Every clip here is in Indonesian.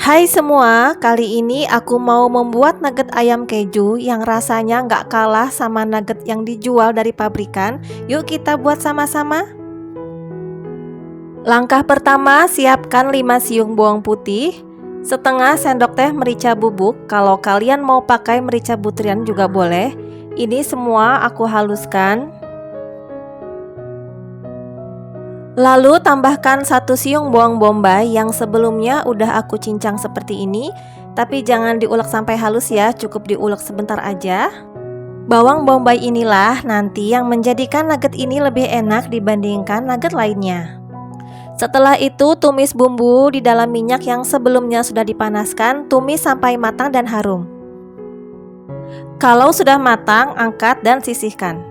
Hai semua, kali ini aku mau membuat nugget ayam keju yang rasanya nggak kalah sama nugget yang dijual dari pabrikan. Yuk kita buat sama-sama. Langkah pertama, siapkan 5 siung bawang putih, setengah sendok teh merica bubuk. Kalau kalian mau pakai merica butiran juga boleh. Ini semua aku haluskan. Lalu tambahkan 1 siung bawang bombay yang sebelumnya udah aku cincang seperti ini. Tapi jangan diulek sampai halus ya, cukup diulek sebentar aja. Bawang bombay inilah nanti yang menjadikan nugget ini lebih enak dibandingkan nugget lainnya. Setelah itu tumis bumbu di dalam minyak yang sebelumnya sudah dipanaskan, tumis sampai matang dan harum. Kalau sudah matang, angkat dan sisihkan.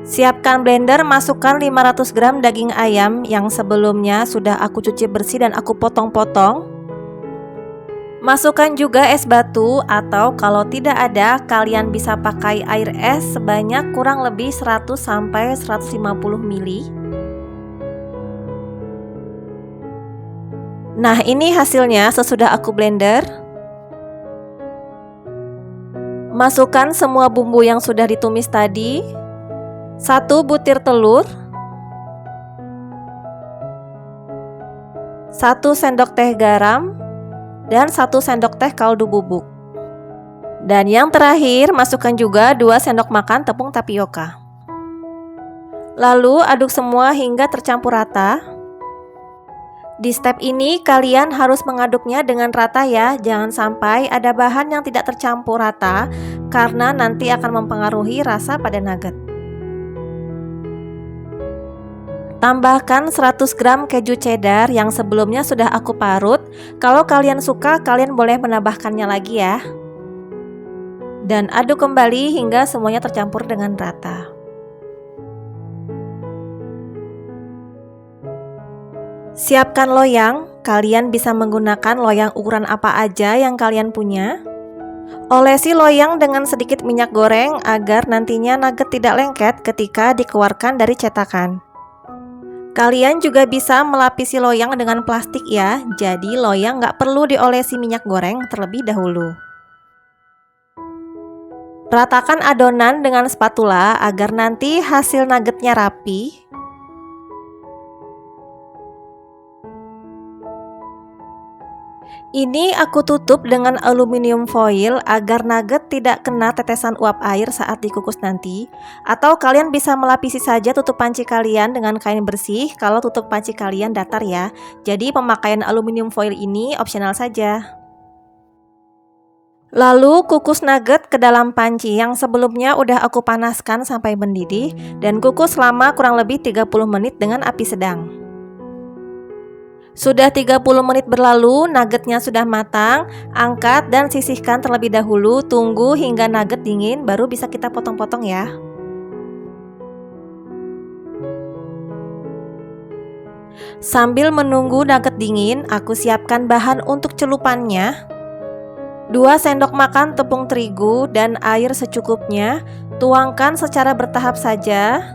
Siapkan blender, masukkan 500 gram daging ayam yang sebelumnya sudah aku cuci bersih dan aku potong-potong. Masukkan juga es batu atau kalau tidak ada kalian bisa pakai air es sebanyak kurang lebih 100 sampai 150 ml. Nah, ini hasilnya sesudah aku blender. Masukkan semua bumbu yang sudah ditumis tadi. 1 butir telur, 1 sendok teh garam, dan 1 sendok teh kaldu bubuk. Dan yang terakhir, masukkan juga 2 sendok makan tepung tapioka. Lalu aduk semua hingga tercampur rata. Di step ini kalian harus mengaduknya dengan rata ya, jangan sampai ada bahan yang tidak tercampur rata karena nanti akan mempengaruhi rasa pada nugget. Tambahkan 100 gram keju cheddar yang sebelumnya sudah aku parut. Kalau kalian suka, kalian boleh menambahkannya lagi ya. Dan aduk kembali hingga semuanya tercampur dengan rata. Siapkan loyang. Kalian bisa menggunakan loyang ukuran apa aja yang kalian punya. Olesi loyang dengan sedikit minyak goreng agar nantinya nugget tidak lengket ketika dikeluarkan dari cetakan. Kalian juga bisa melapisi loyang dengan plastik ya, jadi loyang nggak perlu diolesi minyak goreng terlebih dahulu. Ratakan adonan dengan spatula agar nanti hasil nuggetnya rapi. Ini aku tutup dengan aluminium foil agar nugget tidak kena tetesan uap air saat dikukus nanti. Atau kalian bisa melapisi saja tutup panci kalian dengan kain bersih kalau tutup panci kalian datar ya. Jadi pemakaian aluminium foil ini opsional saja. Lalu kukus nugget ke dalam panci yang sebelumnya udah aku panaskan sampai mendidih dan kukus selama kurang lebih 30 menit dengan api sedang. Sudah 30 menit berlalu, nuggetnya sudah matang, angkat dan sisihkan terlebih dahulu, tunggu hingga nugget dingin baru bisa kita potong-potong ya. Sambil menunggu nugget dingin, aku siapkan bahan untuk celupannya. 2 sendok makan tepung terigu dan air secukupnya, tuangkan secara bertahap saja.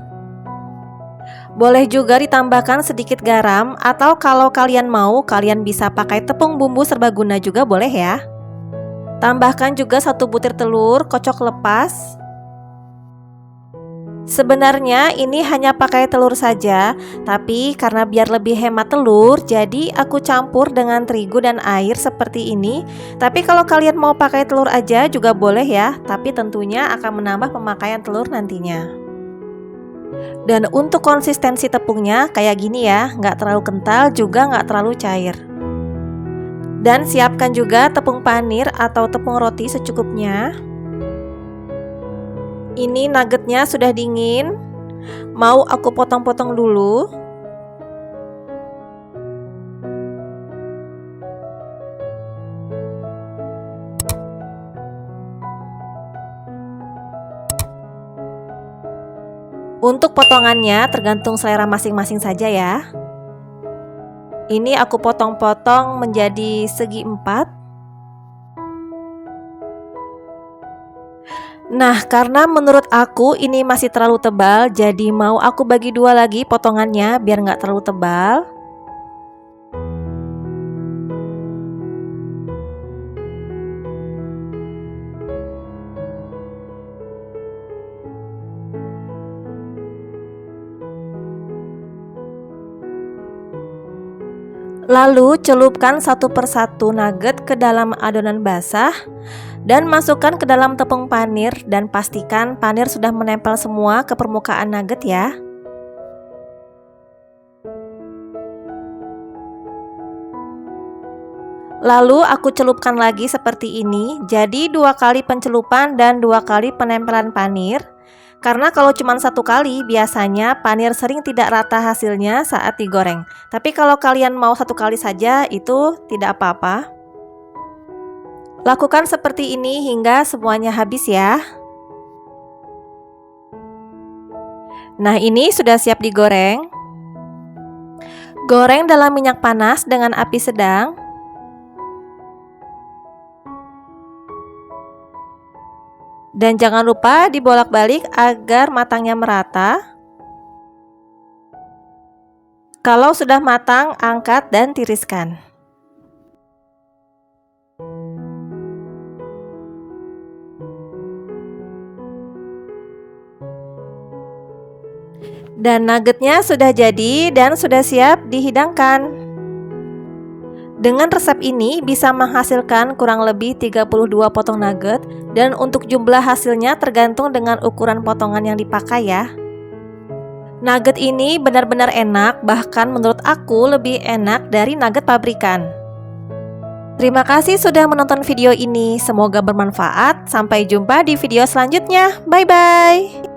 Boleh juga ditambahkan sedikit garam atau kalau kalian mau kalian bisa pakai tepung bumbu serbaguna juga boleh ya. Tambahkan juga 1 butir telur, kocok lepas. Sebenarnya ini hanya pakai telur saja, tapi karena biar lebih hemat telur, jadi aku campur dengan terigu dan air seperti ini. Tapi kalau kalian mau pakai telur aja juga boleh ya, tapi tentunya akan menambah pemakaian telur nantinya. Dan untuk konsistensi tepungnya kayak gini ya, nggak terlalu kental juga nggak terlalu cair. Dan siapkan juga tepung panir atau tepung roti secukupnya. Ini nuggetnya sudah dingin, mau aku potong-potong dulu. Untuk potongannya tergantung selera masing-masing saja ya. Ini aku potong-potong menjadi segi 4. Nah, karena menurut aku ini masih terlalu tebal, jadi mau aku bagi 2 lagi potongannya biar nggak terlalu tebal. Lalu celupkan satu persatu nugget ke dalam adonan basah dan masukkan ke dalam tepung panir dan pastikan panir sudah menempel semua ke permukaan nugget ya. Lalu aku celupkan lagi seperti ini, jadi 2 kali pencelupan dan 2 kali penempelan panir. Karena kalau cuma 1 kali, biasanya panir sering tidak rata hasilnya saat digoreng. Tapi kalau kalian mau 1 kali saja, itu tidak apa-apa. Lakukan seperti ini hingga semuanya habis ya. Nah, ini sudah siap digoreng. Goreng dalam minyak panas dengan api sedang. Dan jangan lupa dibolak-balik agar matangnya merata. Kalau sudah matang, angkat dan tiriskan. Dan nuggetnya sudah jadi dan sudah siap dihidangkan. Dengan resep ini bisa menghasilkan kurang lebih 32 potong nugget, dan untuk jumlah hasilnya tergantung dengan ukuran potongan yang dipakai ya. Nugget ini benar-benar enak, bahkan menurut aku lebih enak dari nugget pabrikan. Terima kasih sudah menonton video ini, semoga bermanfaat. Sampai jumpa di video selanjutnya. Bye-bye.